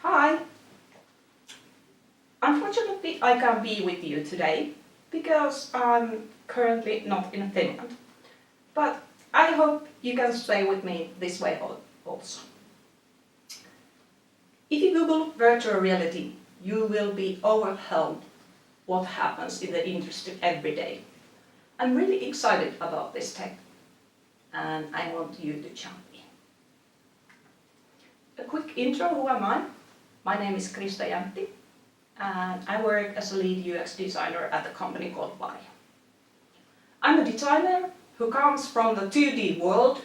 Hi! Unfortunately, I can't be with you today because I'm currently not in Finland. But I hope you can stay with me this way also. If you Google virtual reality, you will be overwhelmed what happens in the industry every day. I'm really excited about this tech and I want you to jump in. A quick intro, who am I? My name is Krista Jäntti and I work as a lead UX designer at a company called Varia. I'm a designer who comes from the 2D world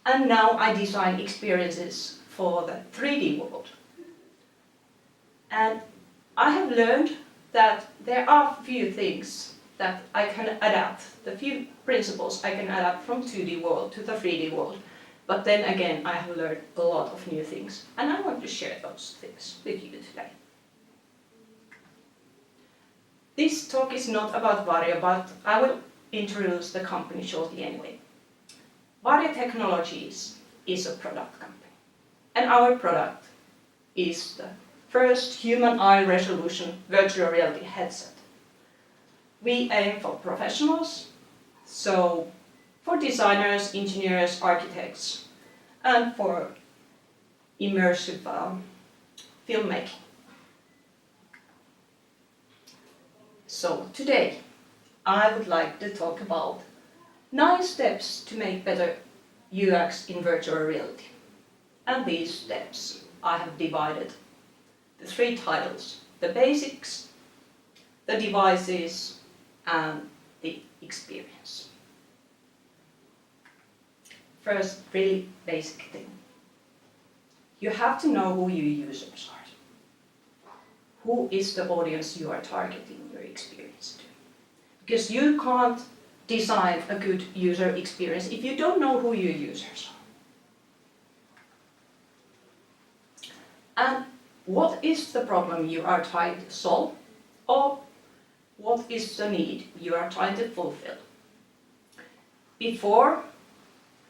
and now I design experiences for the 3D world. And I have learned that there are few things that I can adapt, the few principles I can adapt from 2D world to the 3D world. But then again, I have learned a lot of new things and I want to share those things with you today. This talk is not about Varia, but I will introduce the company shortly anyway. Varia Technologies is a product company, and our product is the first human eye resolution virtual reality headset. We aim for professionals, so for designers, engineers, architects, and for immersive filmmaking. So today, I would like to talk about 9 steps to make better UX in virtual reality. And these steps I have divided the 3 titles: the basics, the devices, and the experience. First, really basic thing. You have to know who your users are. Who is the audience you are targeting your experience to? Because you can't design a good user experience if you don't know who your users are. And what is the problem you are trying to solve, or what is the need you are trying to fulfill? Before,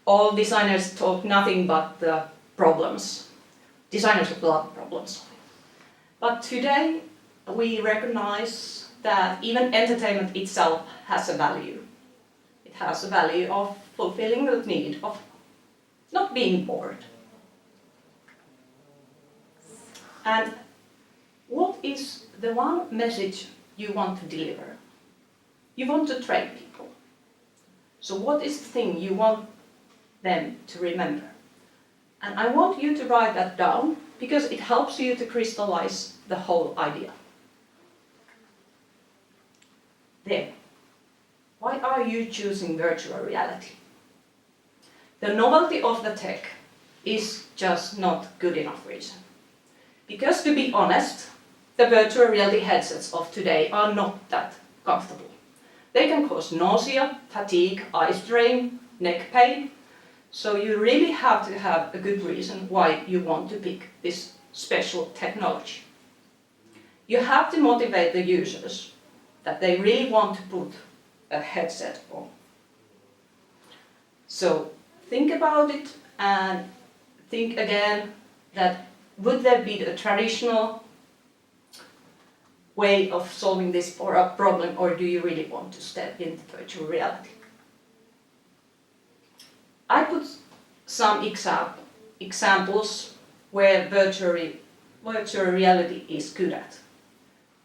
all designers talk nothing but the problems. Designers love problems. But today, we recognize that even entertainment itself has a value. It has a value of fulfilling the need of not being bored. And what is the one message you want to deliver? You want to train people. So what is the thing you want them to remember? And I want you to write that down because it helps you to crystallize the whole idea. Then, why are you choosing virtual reality? The novelty of the tech is just not good enough reason. Because to be honest, the virtual reality headsets of today are not that comfortable. They can cause nausea, fatigue, eye strain, neck pain. So you really have to have a good reason why you want to pick this special technology. You have to motivate the users that they really want to put a headset on. So think about it and think again that would there be a traditional way of solving this problem, or do you really want to step into virtual reality? I put some examples where virtual reality is good at.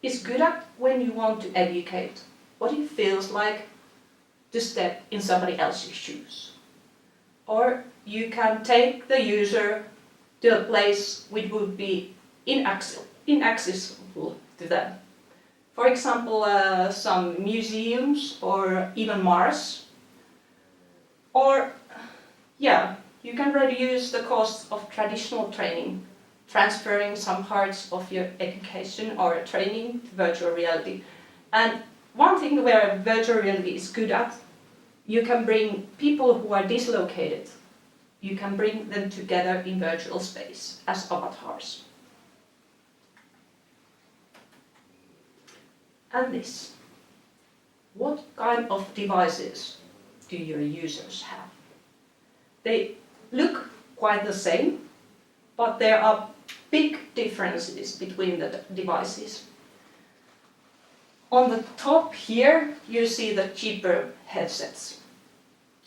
It's good at when you want to educate what it feels like to step in somebody else's shoes. Or you can take the user to a place which would be inaccessible to them. For example, some museums or even Mars. Or, you can reduce the cost of traditional training, transferring some parts of your education or training to virtual reality. And one thing where virtual reality is good at, you can bring people who are dislocated, you can bring them together in virtual space as avatars. And this. What kind of devices do your users have? They look quite the same, but there are big differences between the devices. On the top here, you see the cheaper headsets.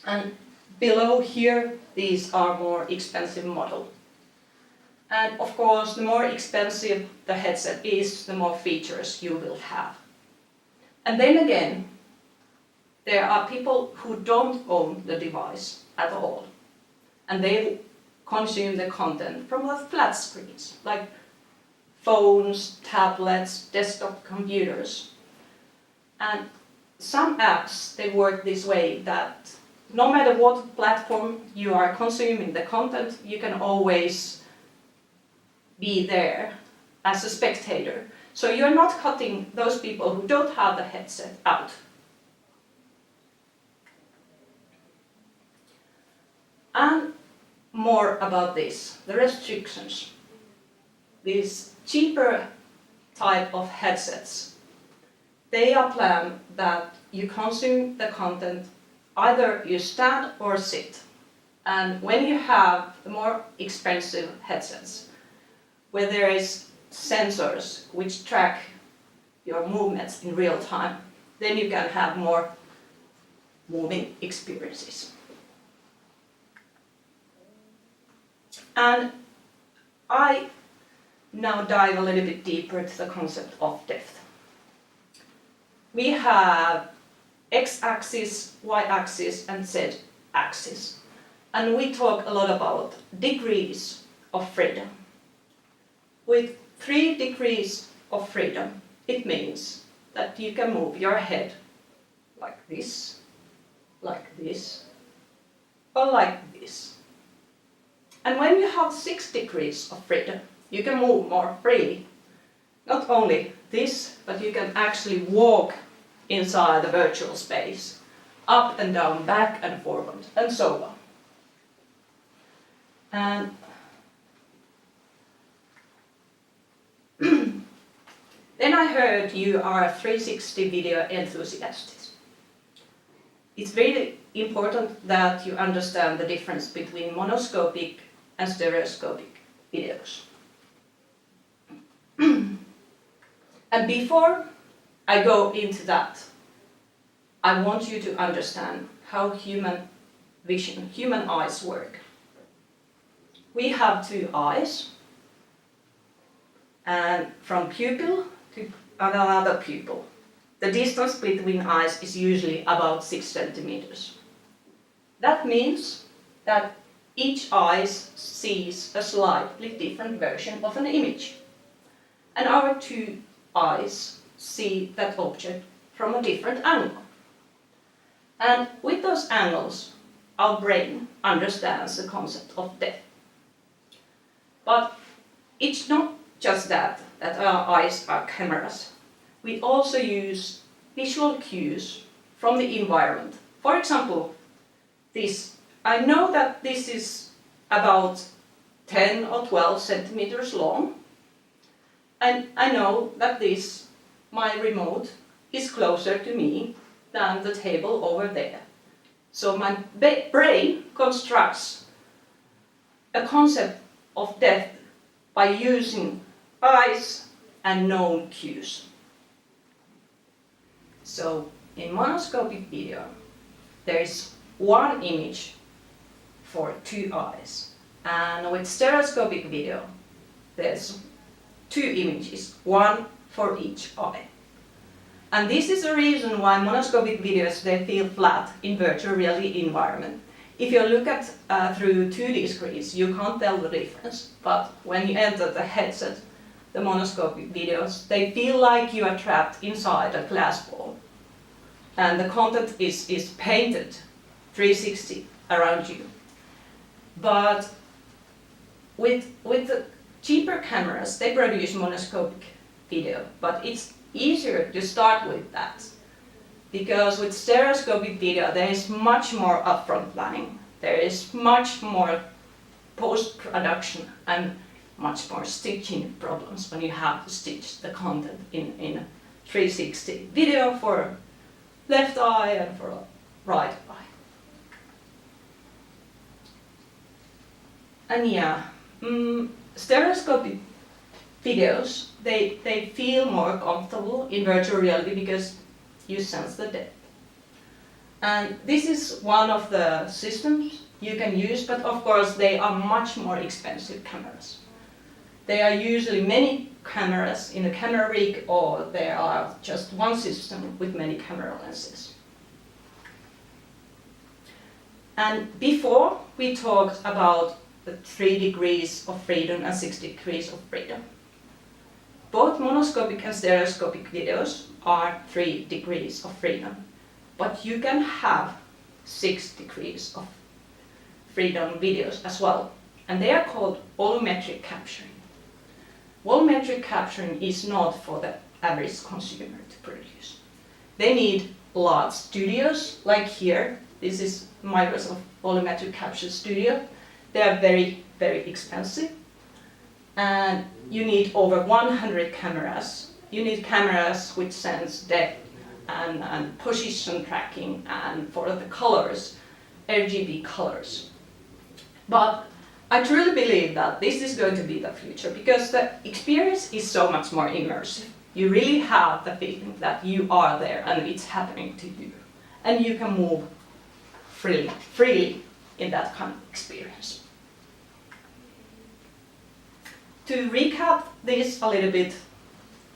And below here, these are more expensive model. And of course, the more expensive the headset is, the more features you will have. And then again, there are people who don't own the device at all. And they consume the content from the flat screens, like phones, tablets, desktop computers. And some apps, they work this way that no matter what platform you are consuming the content, you can always be there as a spectator. So you're not cutting those people who don't have the headset out. And more about this, the restrictions. These cheaper type of headsets, they are planned that you consume the content, either you stand or sit. And when you have the more expensive headsets, where there is sensors which track your movements in real time, then you can have more moving experiences. And I now dive a little bit deeper into the concept of depth. We have x-axis, y-axis, and z-axis. And we talk a lot about degrees of freedom. With 3 degrees of freedom, it means that you can move your head like this, or like this. And when you have 6 degrees of freedom, you can move more freely. Not only this, but you can actually walk inside the virtual space, up and down, back and forward, and so on. And then I heard you are a 360 video enthusiast. It's really important that you understand the difference between monoscopic and stereoscopic videos. And before I go into that, I want you to understand how human vision, human eyes work. We have 2 eyes, and from pupil to another pupil, the distance between eyes is usually about 6 centimeters. That means that each eye sees a slightly different version of an image. And our 2 eyes see that object from a different angle. And with those angles, our brain understands the concept of depth. But it's not just that our eyes are cameras. We also use visual cues from the environment. For example, this. I know that this is about 10 or 12 centimeters long. And I know that this, my remote, is closer to me than the table over there. So my brain constructs a concept of depth by using eyes and known cues. So in monoscopic video, there is 1 image for 2 eyes. And with stereoscopic video, there's 2 images, 1 for each eye. And this is the reason why monoscopic videos, they feel flat in virtual reality environment. If you look at through 2D screens, you can't tell the difference. But when you enter the headset, the monoscopic videos, they feel like you are trapped inside a glass ball. And the content is painted 360 around you. But with the cheaper cameras, they produce monoscopic video, but it's easier to start with that. Because with stereoscopic video, there is much more upfront planning. There is much more post-production and much more stitching problems when you have to stitch the content in 360 video for left eye and for right eye. And yeah, stereoscopic videos, they feel more comfortable in virtual reality because you sense the depth. And this is one of the systems you can use, but of course they are much more expensive cameras. There are usually many cameras in a camera rig, or there are just one system with many camera lenses. And before we talked about the 3 degrees of freedom and 6 degrees of freedom. Both monoscopic and stereoscopic videos are 3 degrees of freedom, but you can have 6 degrees of freedom videos as well, and they are called volumetric capturing. Volumetric capturing is not for the average consumer to produce. They need large studios, like here. This is Microsoft Volumetric Capture Studio. They are very, very expensive. And you need over 100 cameras. You need cameras which sense depth and position tracking, and for the colors, RGB colors. But I truly believe that this is going to be the future, because the experience is so much more immersive. You really have the feeling that you are there and it's happening to you. And you can move freely in that kind of experience. To recap this a little bit,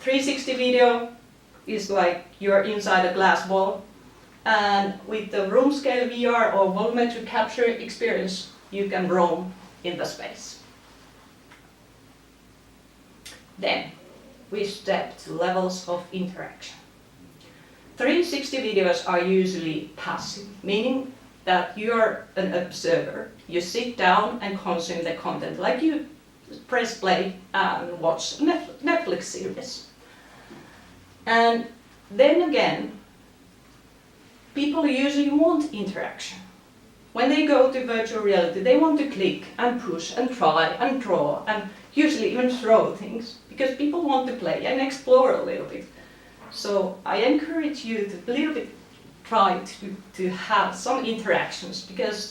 360 video is like you're inside a glass ball, and with the room scale VR or volumetric capture experience, you can roam in the space. Then we step to levels of interaction. 360 videos are usually passive, meaning that you are an observer. You sit down and consume the content, like you press play and watch a Netflix series. And then again, people usually want interaction. When they go to virtual reality, they want to click and push and try and draw and usually even throw things, because people want to play and explore a little bit. So I encourage you to a little bit try to have some interactions, because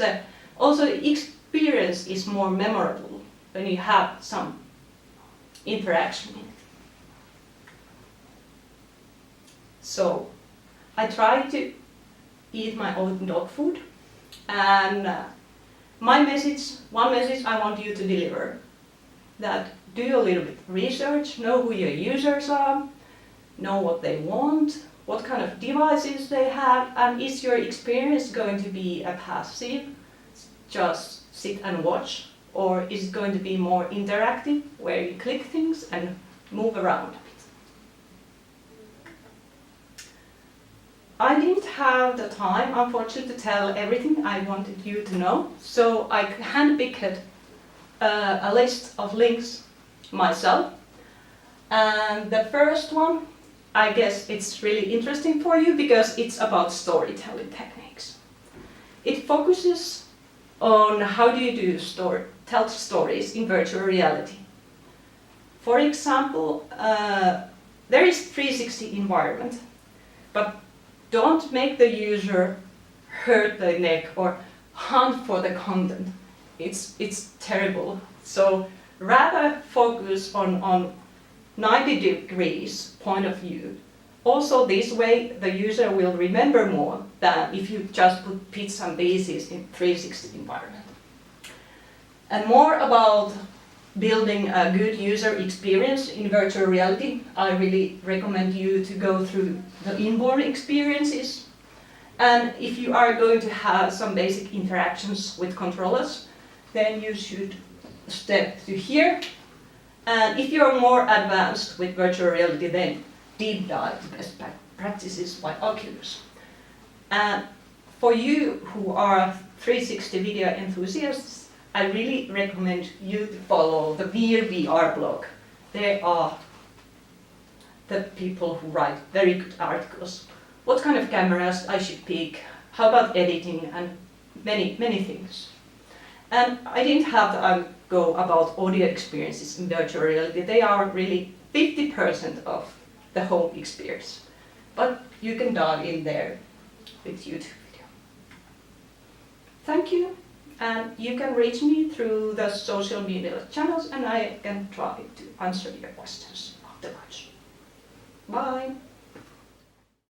also the experience is more memorable when you have some interaction in it. So I try to eat my own dog food, and one message I want you to deliver, that do a little bit of research, know who your users are, know what they want, what kind of devices they have, and is your experience going to be a passive, just sit and watch, or is it going to be more interactive, where you click things and move around a bit? I didn't have the time, unfortunately, to tell everything I wanted you to know, so I handpicked a list of links myself. And the first one, I guess it's really interesting for you because it's about storytelling techniques. It focuses on how do you tell stories in virtual reality. For example, there is 360 environment, but don't make the user hurt their neck or hunt for the content. It's terrible. So rather focus on 90 degrees point of view. Also this way the user will remember more than if you just put bits and pieces in 360 environment. And more about building a good user experience in virtual reality, I really recommend you to go through the inborn experiences. And if you are going to have some basic interactions with controllers, then you should step to here. And if you're more advanced with virtual reality, then deep dive best practices by Oculus. And for you who are 360 video enthusiasts, I really recommend you to follow the VR blog. They are the people who write very good articles. What kind of cameras I should pick, how about editing, and many things. And I didn't have to go about audio experiences in virtual reality. They are really 50% of the whole experience. But you can dive in there with YouTube video. Thank you and you can reach me through the social media channels, and I can try to answer your questions afterwards. Bye!